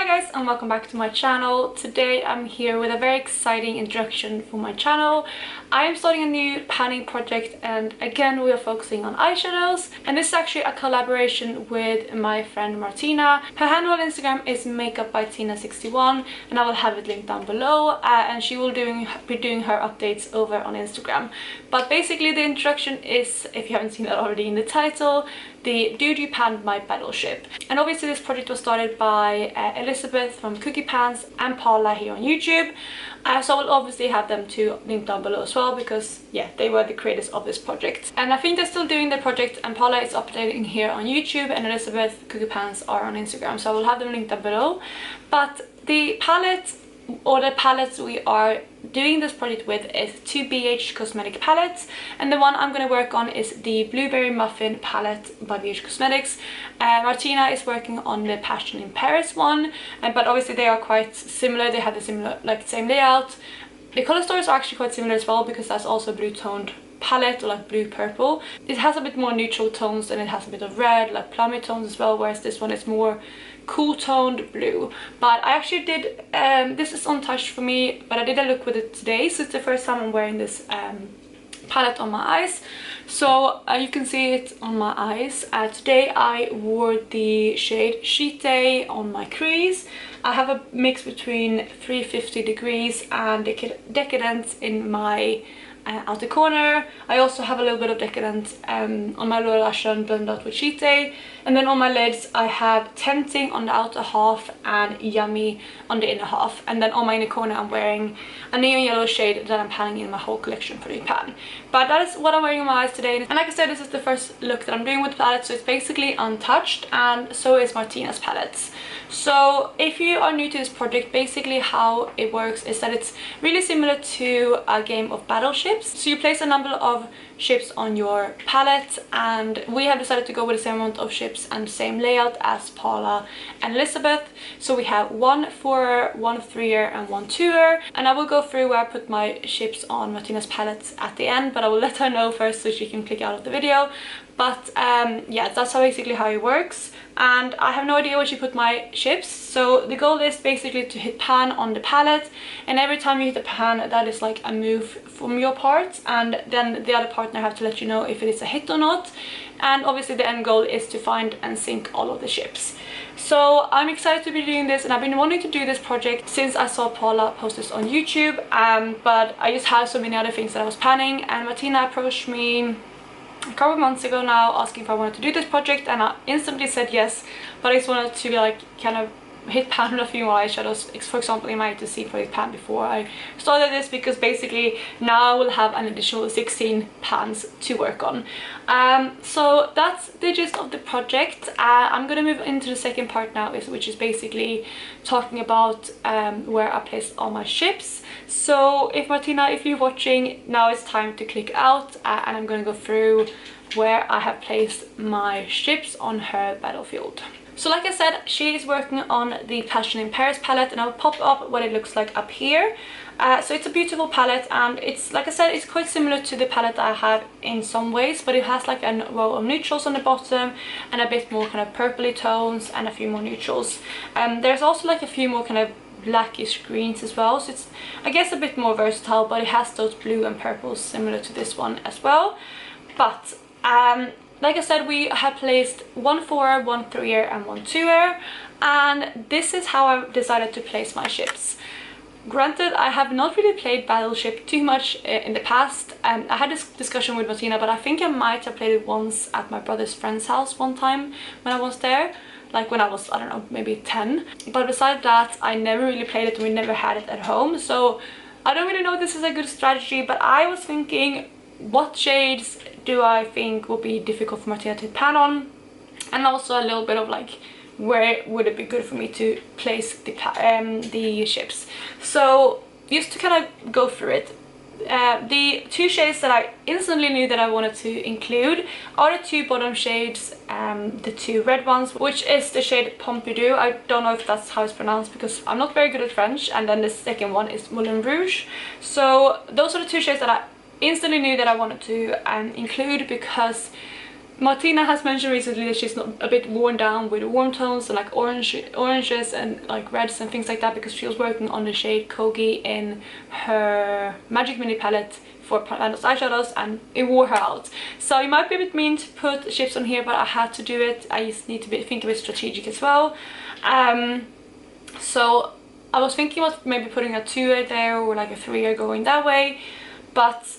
Hi guys and welcome back to my channel. Today I'm here with a very exciting introduction for my channel. I am starting a new panning project and again we are focusing on eyeshadows, and this is actually a collaboration with my friend Martina. Her handle on Instagram is make.up.by.tina61 and I will have it linked down below, and she will be doing her updates over on Instagram. But basically the introduction is, if you haven't seen that already in the title, the You Panned My Battleship. And obviously this project was started by Elizabeth from Cookie Pans and Paula here on YouTube. So I will obviously have them two linked down below as well because yeah, they were the creators of this project. And I think they're still doing the project, and Paula is updating here on YouTube and Elizabeth Cookie Pans are on Instagram. So I will have them linked down below. But the palette or the palettes we are doing this project with is two BH Cosmetic palettes, and the one I'm going to work on is the Blueberry Muffin palette by BH Cosmetics. Martina is working on the Passion in Paris one, but obviously they are quite similar. They have the same layout. The color stories are actually quite similar as well because that's also a blue toned palette, or like blue purple. It has a bit more neutral tones and it has a bit of red, like plummy tones as well, whereas this one is more cool toned blue. But I actually did this is untouched for me, but I did a look with it today, so it's the first time I'm wearing this palette on my eyes. So you can see it on my eyes. Today I wore the shade Sheet Day on my crease. I have a mix between 350 Degrees and Decadent in my outer corner. I also have a little bit of Decadent on my lower lash line blended out with Sheet Day, and then on my lids I have Tempting on the outer half and Yummy on the inner half, and then on my inner corner I'm wearing a neon yellow shade that I'm panning in my whole collection for the pan. But that is what I'm wearing on my eyes today, and like I said, this is the first look that I'm doing with the palette, so it's basically untouched, and so is Martina's palettes. So if you are new to this project, basically how it works is that it's really similar to a game of Battleship. So you place a number of ships on your palette, and we have decided to go with the same amount of ships and the same layout as Paula and Elizabeth. So we have one 4er, one 3er and one 2er, and I will go through where I put my ships on Martina's palettes at the end, but I will let her know first so she can click out of the video. But yeah, that's basically how it works, and I have no idea where she put my ships. So the goal is basically to hit pan on the palette, and every time you hit the pan, that is like a move from your part, and then the other partner have to let you know if it is a hit or not. And obviously the end goal is to find and sink all of the ships. So I'm excited to be doing this, and I've been wanting to do this project since I saw Paula post this on YouTube, but I just had so many other things that I was planning, and Martina approached me a couple of months ago now asking if I wanted to do this project, and I instantly said yes. But I just wanted to be like kind of hit pan with a few more eyeshadows, for example in my to-see project pan, before I started this, because basically now I will have an additional 16 pans to work on. So that's the gist of the project. I'm gonna move into the second part now, which is basically talking about where I placed all my ships. So if Martina, if you're watching, now it's time to click out, and I'm gonna go through where I have placed my ships on her battlefield. So like I said, she is working on the Passion in Paris palette, and I'll pop up what it looks like up here. So it's a beautiful palette, and it's, like I said, it's quite similar to the palette I have in some ways, but it has like a row of neutrals on the bottom and a bit more kind of purpley tones and a few more neutrals. There's also like a few more kind of blackish greens as well, so it's, I guess, a bit more versatile, but it has those blue and purples similar to this one as well. But like I said, we have placed one 4er, one 3er and one 2er, and this is how I decided to place my ships. Granted, I have not really played Battleship too much in the past. I had this discussion with Martina, but I think I might have played it once at my brother's friend's house one time when I was there, like when I was, I don't know, maybe 10. But besides that, I never really played it, and we never had it at home, so I don't really know if this is a good strategy. But I was thinking, what shades do I think will be difficult for Martina to pan on, and also a little bit of like where would it be good for me to place the ships. So just to kind of go through it, the two shades that I instantly knew that I wanted to include are the two bottom shades, the two red ones, which is the shade Pompidou. I don't know if that's how it's pronounced because I'm not very good at French, and then the second one is Moulin Rouge. So those are the two shades that I instantly knew that I wanted to include, because Martina has mentioned recently that she's not a bit worn down with warm tones and like oranges and like reds and things like that, because she was working on the shade Kogi in her Magic Mini palette for Pando's eyeshadows and it wore her out. So it might be a bit mean to put ships on here, but I had to do it. I just need to think a bit strategic as well. So I was thinking about maybe putting a 2er there or like a 3er going that way, but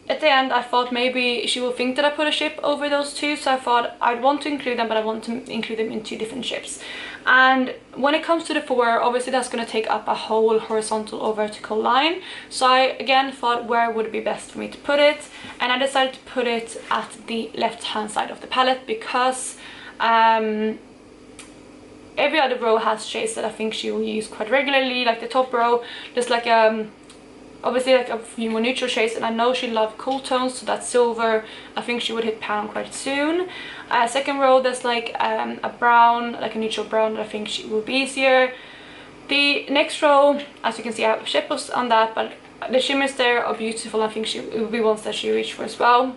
at the end I thought maybe she will think that I put a ship over those two, so I thought I'd want to include them, but I want to include them in 2 different ships. And when it comes to the 4, obviously that's going to take up a whole horizontal or vertical line, so I again thought where would it be best for me to put it, and I decided to put it at the left hand side of the palette, because every other row has shades that I think she will use quite regularly. Like the top row, there's like obviously like a few more neutral shades, and I know she loved cool tones, so that's silver. I think she would hit pan quite soon. Second row, there's like a brown, like a neutral brown, that I think she will be easier. The next row, as you can see, I have shippers on that, but the shimmers there are beautiful. I think it will be ones that she reached for as well.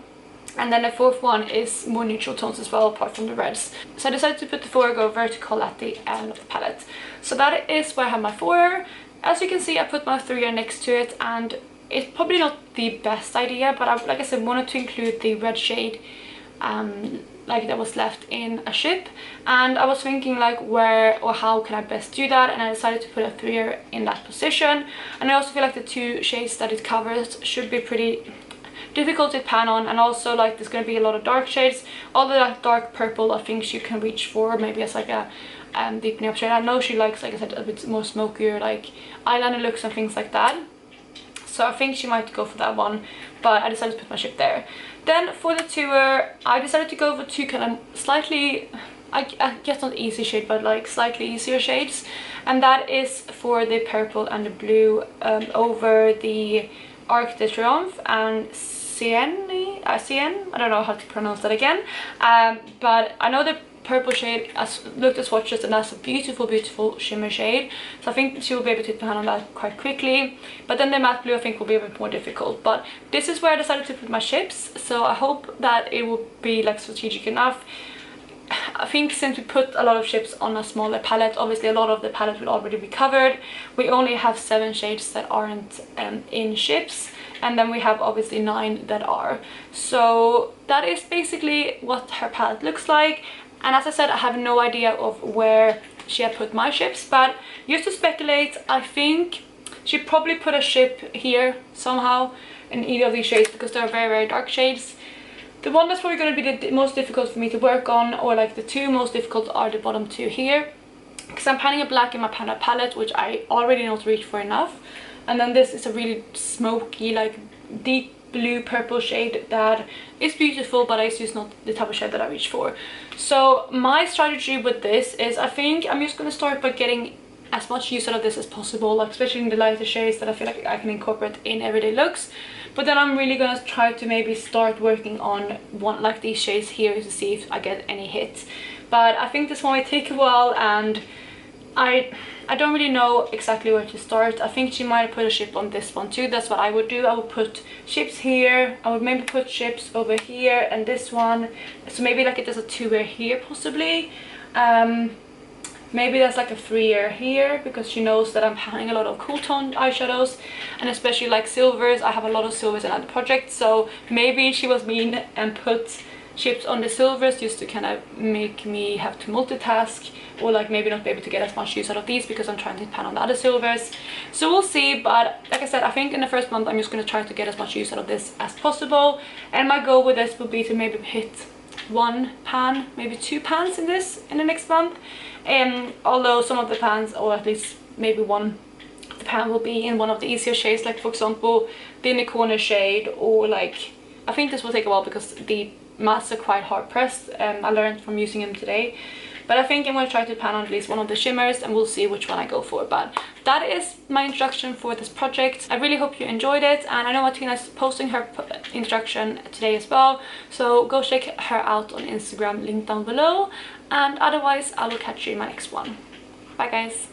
And then the 4th one is more neutral tones as well, apart from the reds. So I decided to put the 4 go vertical at the end of the palette. So that is where I have my 4. As you can see, I put my 3er next to it, and it's probably not the best idea, but like I said, wanted to include the red shade like that was left in a ship, and I was thinking like where or how can I best do that, and I decided to put a 3er in that position. And I also feel like the 2 shades that it covers should be pretty difficult to pan on, and also like there's going to be a lot of dark shades. All the like, dark purple I think she can reach for, maybe as like a deepening up shade. I know she likes, like I said, a bit more smokier like eyeliner looks and things like that, so I think she might go for that one, but I decided to put my ship there. Then for the 2er, I decided to go for 2 kind of slightly, I guess not easy shade, but like slightly easier shades, and that is for the purple and the blue over the Arc de Triomphe and Sienne, I don't know how to pronounce that again, but I know the purple shade as looked at swatches, and that's a beautiful shimmer shade, so I think she will be able to pan on that quite quickly. But then the matte blue I think will be a bit more difficult, but this is where I decided to put my ships, so I hope that it will be like strategic enough. I think since we put a lot of ships on a smaller palette, obviously a lot of the palette will already be covered. We only have 7 shades that aren't in ships, and then we have obviously 9 that are. So that is basically what her palette looks like. And as I said, I have no idea of where she had put my ships, but just to speculate, I think she probably put a ship here somehow in either of these shades, because they're very dark shades. The one that's probably going to be the most difficult for me to work on, or like the 2 most difficult, are the bottom 2 here, because I'm panning a black in my Panda palette, which I already not reach for enough, and then this is a really smoky like deep blue purple shade that is beautiful, but it's just not the type of shade that I reach for. So my strategy with this is, I think I'm just going to start by getting as much use out of this as possible, like especially in the lighter shades that I feel like I can incorporate in everyday looks. But then I'm really gonna try to maybe start working on one like these shades here to see if I get any hits. But I think this one might take a while, and I don't really know exactly where to start. I think she might put a ship on this one too. That's what I would do. I would put ships here. I would maybe put ships over here and this one. So maybe like it does a 2er here possibly. Maybe there's like a 3er here, because she knows that I'm having a lot of cool toned eyeshadows, and especially like silvers. I have a lot of silvers in other projects, so maybe she was mean and put ships on the silvers just to kind of make me have to multitask, or like maybe not be able to get as much use out of these because I'm trying to pan on the other silvers. So we'll see, but like I said, I think in the first month I'm just going to try to get as much use out of this as possible, and my goal with this would be to maybe hit 1 pan, maybe 2 pans in this in the next month. Although some of the pans, or at least maybe one of the pan, will be in one of the easier shades, like for example the in the corner shade, or like I think this will take a while because the mattes are quite hard pressed. I learned from using them today, but I think I'm going to try to pan on at least one of the shimmers, and we'll see which one I go for. But that is my introduction for this project. I really hope you enjoyed it, and I know Martina is posting her introduction today as well, so go check her out on Instagram, link down below. And otherwise I will catch you in my next one. Bye guys.